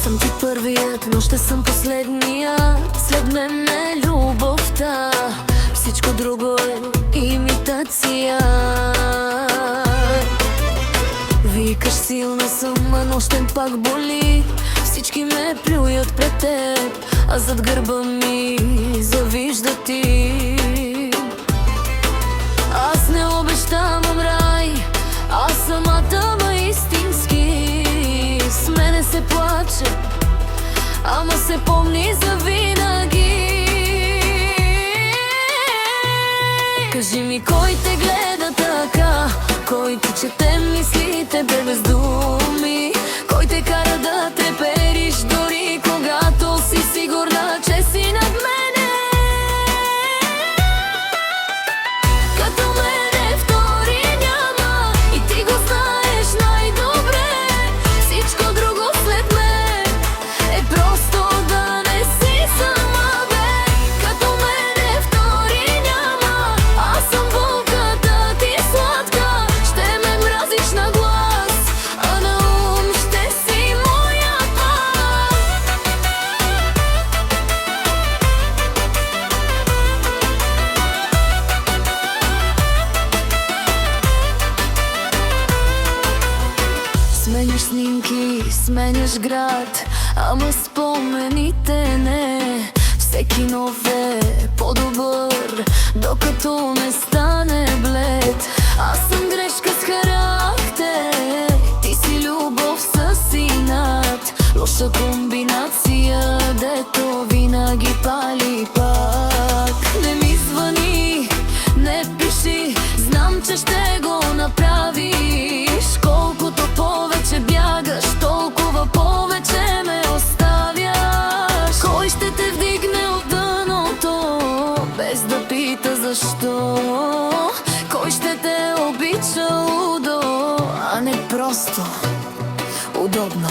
съм ти първият, но ще съм последният. След мен е любовта, всичко друго е имитация. Викаш силна съм, а нощем пак боли. Всички ме плюят пред теб, а зад гърба ми завижда ти. Аз не обещавам рай, аз самата ма истински. С мене се плаче, ама се помни завинаги. Кажи ми, кой те гледа така, кой ти чете мислите бе без думи, кой те кара да трепериш дори когато си сигурна, че си над мене. Като мене втори няма и ти го знаеш най-добре. Всичко друго след мен е просто да не си сама, бе. Като мене втори няма, аз съм булката ти сладка. Ще ме мразиш на глас, а на ум ще си моя пак. Сменяш снимки, сменяш град, ама спомените не. Всеки нов е по-добър, докато не стане блед. Аз съм грешка с характер, ти си любов с инат. Лоша комбинация, дето винаги пали пак. Не ми звъни, не пиши, знам, че ще го направиш. Колкото повече бягаш, толкова повече ме оставяш. Кой ще те вдигне от дъното, без да пита защо? Кой ще те обича лудо, а не просто удобно?